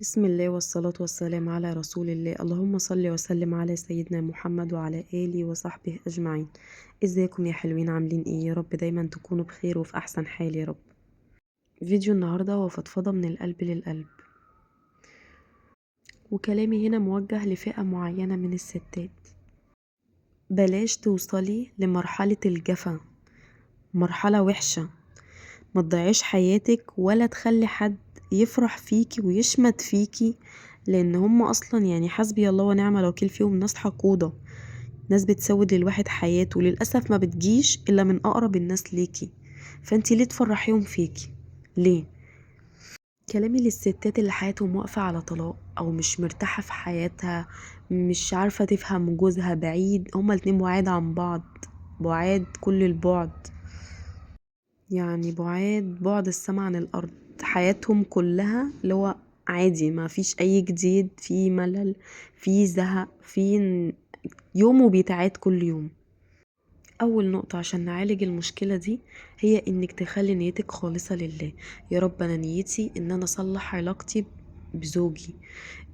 بسم الله والصلاة والسلام على رسول الله. اللهم صل وسلم على سيدنا محمد وعلى آله وصحبه أجمعين. ازيكم يا حلوين؟ عاملين ايه؟ يا رب دايما تكونوا بخير وفي أحسن حال يا رب. فيديو النهاردة هو فضفضة من القلب للقلب، وكلامي هنا موجه لفئة معينة من الستات. بلاش توصلي لمرحلة الجفا، مرحلة وحشة. ما تضيعيش حياتك ولا تخلي حد يفرح فيكي ويشمت فيكي، لان هم اصلا يعني حسبي الله ونعم الوكيل فيهم، ناس حقودة، ناس بتسود للواحد حياته، وللأسف ما بتجيش إلا من أقرب الناس ليكي. فانتي ليه تفرحيهم فيكي؟ ليه؟ كلامي للستات اللي حياتهم واقفة على طلاق أو مش مرتاحة في حياتها، مش عارفة تفهم جوزها، بعيد، هما الاتنين بعاد عن بعض، بعاد كل البعد، يعني بعد السما عن الأرض. حياتهم كلها اللي هو عادي، ما فيش أي جديد، في ملل، في زهق، في يوم وبيتعاد كل يوم. اول نقطة عشان نعالج المشكلة دي هي انك تخلي نيتك خالصة لله. يا رب انا نيتي ان انا اصلح علاقتي بزوجي،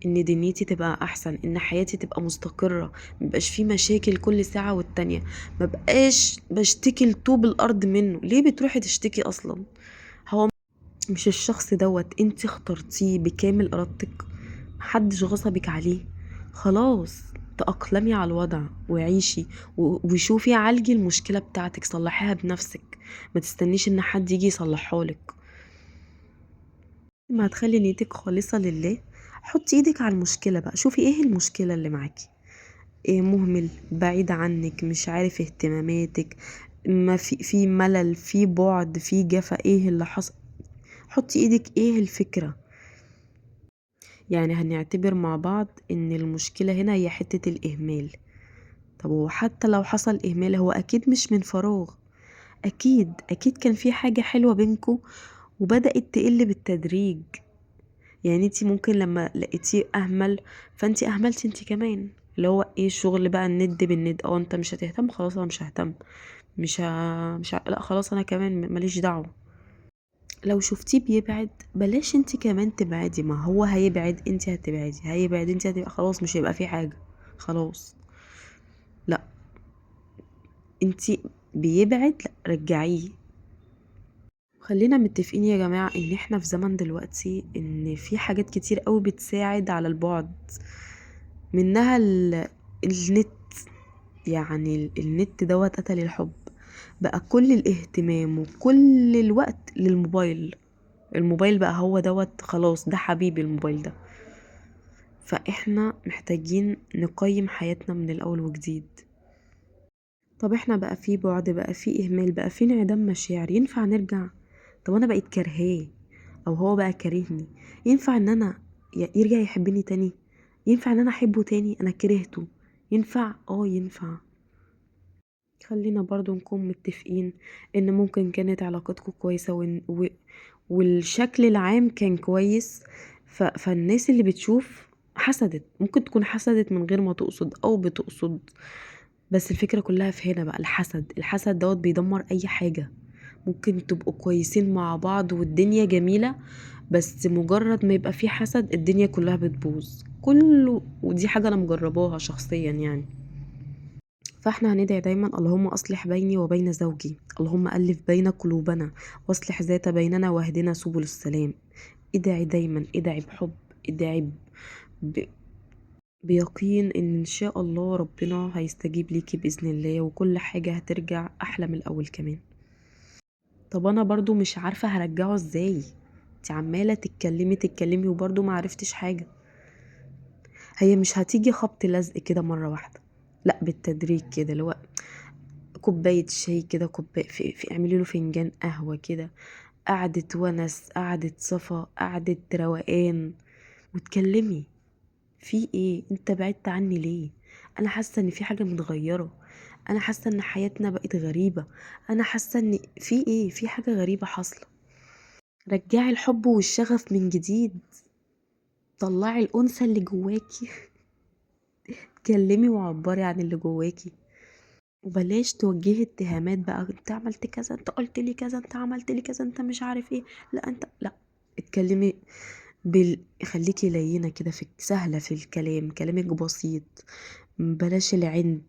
ان دنيتي تبقى احسن، ان حياتي تبقى مستقرة، مبقاش في مشاكل كل ساعة والتانية، مبقاش بشتكي لطوب الارض منه. ليه بتروحي تشتكي اصلا؟ هو مش الشخص دوت انت اخترتيه بكامل ارادتك، محدش غصبك عليه. خلاص، تأقلمي على الوضع وعيشي وشوفي عالجي المشكلة بتاعتك، صلحيها بنفسك، ما تستنيش ان حد يجي يصلحهالك. ما هتخلي نيتك خالصة لله، حطي ايدك على المشكلة بقى، شوفي ايه المشكلة اللي معاكي. إيه؟ مهمل، بعيد عنك، مش عارف اهتماماتك، ما في ملل، في بعد، في جفا، ايه اللي حصل؟ حطي ايدك، ايه الفكرة؟ يعني هنعتبر مع بعض ان المشكلة هنا هي حتة الاهمال. طب وحتى لو حصل اهمال، هو اكيد مش من فراغ، اكيد كان في حاجة حلوة بينكو وبدأت تقل بالتدريج. يعني انتي ممكن لما لقيتيه اهمل فانتي اهملتي انتي كمان، اللي هو ايه الشغل بقى، الند بالند. اه انت مش هتهتم، خلاص انا مش ههتم، لا خلاص انا كمان ماليش دعوة. لو شفتيه بيبعد بلاش انتي كمان تبعدي، ما هو هيبعد انتي هتبعدي، هيبعد انتي هتبقى، خلاص مش هيبقى في حاجة، خلاص. لا، انتي بيبعد، لا رجعيه. خلينا متفقين يا جماعة ان احنا في زمن دلوقتي ان في حاجات كتير قوي بتساعد على البعد، منها النت. يعني النت دوت قتل الحب، بقى كل الاهتمام وكل الوقت للموبايل. الموبايل بقى هو دوت، خلاص ده حبيبي الموبايل ده. فاحنا محتاجين نقيم حياتنا من الاول وجديد. طب احنا بقى في بعد، بقى في اهمال، بقى في انعدام مشاعر، ينفع نرجع؟ طب انا بقيت كارهاه او هو بقى كارهني، ينفع ان انا يرجع يحبني تاني؟ ينفع ان انا احبه تاني؟ انا كرهته، ينفع؟ اه ينفع. خلينا برضو نكون متفقين ان ممكن كانت علاقتكم كويسة والشكل العام كان كويس، فالناس اللي بتشوف حسدت، ممكن تكون حسدت من غير ما تقصد او بتقصد. بس الفكرة كلها في هنا بقى، الحسد دوت بيدمر اي حاجة. ممكن تبقوا كويسين مع بعض والدنيا جميلة، بس مجرد ما يبقى في حسد الدنيا كلها بتبوظ كله، ودي حاجة انا مجرباها شخصيا يعني. فاحنا هندعي دايما: اللهم اصلح بيني وبين زوجي، اللهم الف بين قلوبنا، واصلح ذات بيننا، واهدنا سبل السلام. ادعي دايما، ادعي بحب، ادعي ب... بيقين ان شاء الله ربنا هيستجيب ليكي باذن الله، وكل حاجة هترجع احلى من الاول كمان. طب انا برضو مش عارفة هرجعه ازاي، انت عمالة تتكلمي وبرضو ما عرفتش حاجة. هي مش هتيجي خبط لزق كده مرة واحدة، لا بالتدريج كده، اللي هو كوباية شاي كده، كوباية اعملي له فنجان قهوة كده، قعدة ونس، قعدة صفا، قعدة روقان، وتكلمي. في ايه؟ انت بعدت عني ليه؟ انا حاسة ان في حاجة متغيرة، انا حاسة ان حياتنا بقت غريبة، انا حاسة ان في ايه، في حاجة غريبة حاصلة. رجعي الحب والشغف من جديد، طلعي الأنثى اللي جواكي اتكلمي وعبري عن اللي جواكي، وبلاش توجهي اتهامات بقى، انت عملت كذا، انت قلت لي كذا، انت عملت لي كذا، انت مش عارف ايه. لا انت لا، اتكلمي خليكي لينة كده، سهلة في الكلام، كلامك بسيط، بلاش العند،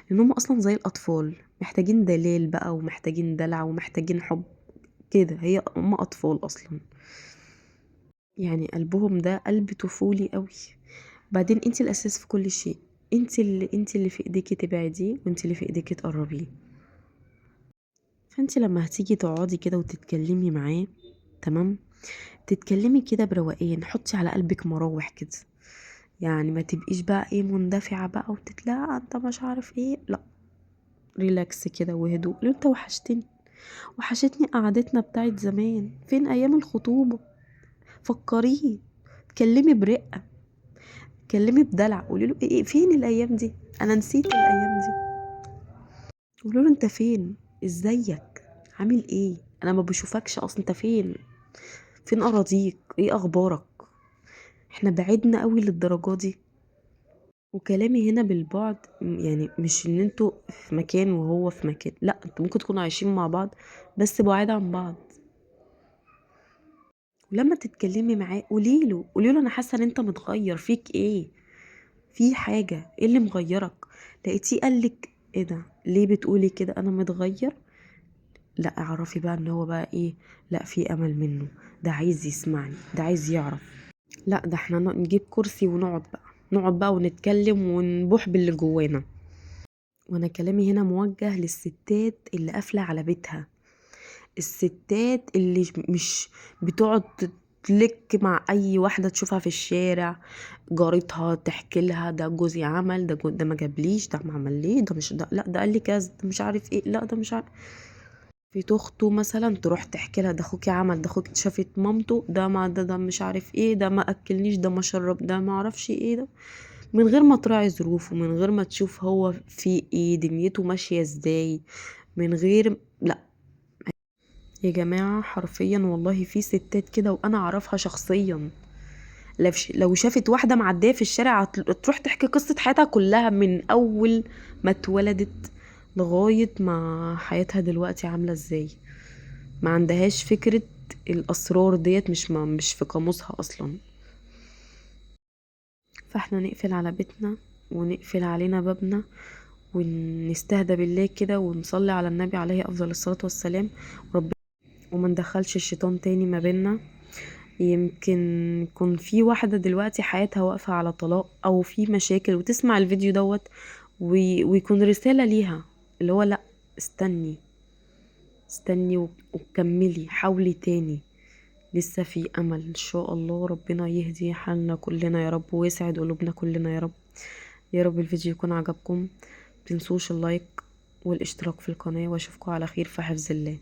لان هم اصلا زي الاطفال محتاجين دلال بقى، ومحتاجين دلع، ومحتاجين حب كده. هم اطفال اصلا، يعني قلبهم ده قلب طفولي قوي. بعدين انت الاساس في كل شيء، انت اللي في ايديكي تبعديه، وانت اللي في ايديكي تقربيه. فانت لما هتيجي تقعدي كده وتتكلمي معاه، تمام، تتكلمي كده بروقان، حطي على قلبك مراوح كده، يعني ما تبقيش بقى ايه مندفعة بقى وتتلا انت مش عارف ايه، لا، ريلاكس كده وهدوء. لو انت وحشتني، وحشتني قعدتنا بتاعت زمان، فين ايام الخطوبة، فكريه، كلمي برقة، كلمي بدلع، قولي له ايه فين الايام دي، انا نسيت الايام دي. قولوا له انت فين، ازيك، عامل ايه، انا ما بشوفكش اصلا، انت فين اراضيك، ايه اخبارك، احنا بعدنا قوي للدرجة دي. وكلامي هنا بالبعد يعني مش ان انتوا في مكان وهو في مكان، لا، انتوا ممكن تكونوا عايشين مع بعض بس بعاد عن بعض. ولما تتكلمي معاه قولي له انا حاسه ان انت متغير، فيك ايه، في حاجه، ايه اللي مغيرك، لقيتيه قالك ايه ده، ليه بتقولي كده انا متغير، لا اعرفي بقى ان هو بقى ايه، لا في امل منه، ده عايز يسمعني، ده عايز يعرف. لا، ده احنا نجيب كرسي ونقعد بقى، ونتكلم ونبوح باللي جوانا. وانا كلامي هنا موجه للستات اللي قافله على بيتها، الستات اللي مش بتقعد تلك مع اي واحده تشوفها في الشارع، جارتها تحكي لها ده جوزي عمل، ده ما جابليش، ده ما عمل ده مش ده، لا ده قال لي كذا، ده مش عارف ايه، لا ده مش عارف. في اخته مثلا تروح تحكي لها ده اخوكي عمل، ده اخوك شافت مامته، ده ما ده مش عارف ايه، ده ما اكلنيش، ده ما شرب، ده ما اعرفش ايه ده، من غير ما تراعي ظروفه، من غير ما تشوف هو في ايه، دنيته ماشية ازاي، من غير لا. يا جماعة حرفيا والله في ستات كده، وانا اعرفها شخصيا، لو شافت واحدة معدية في الشارع تروح تحكي قصة حياتها كلها، من اول ما اتولدت لغاية ما حياتها دلوقتي عاملة ازاي، ما عندهاش فكرة الاسرار ديت، مش في قاموسها اصلا. فاحنا نقفل على بيتنا، ونقفل علينا بابنا، ونستهدى بالله كده، ونصلي على النبي عليه افضل الصلاة والسلام، وما ندخلش الشيطان تاني ما بيننا. يمكن يكون في واحدة دلوقتي حياتها واقفة على طلاق او في مشاكل وتسمع الفيديو دوت، ويكون رسالة ليها، اللي هو لا، استني، استني وكملي، حاولي تاني، لسه في امل ان شاء الله، ربنا يهدي حالنا كلنا يا رب، ويسعد قلوبنا كلنا يا رب. يا رب الفيديو يكون عجبكم، متنسوش اللايك والاشتراك في القناة، واشوفكم على خير في حفظ الله.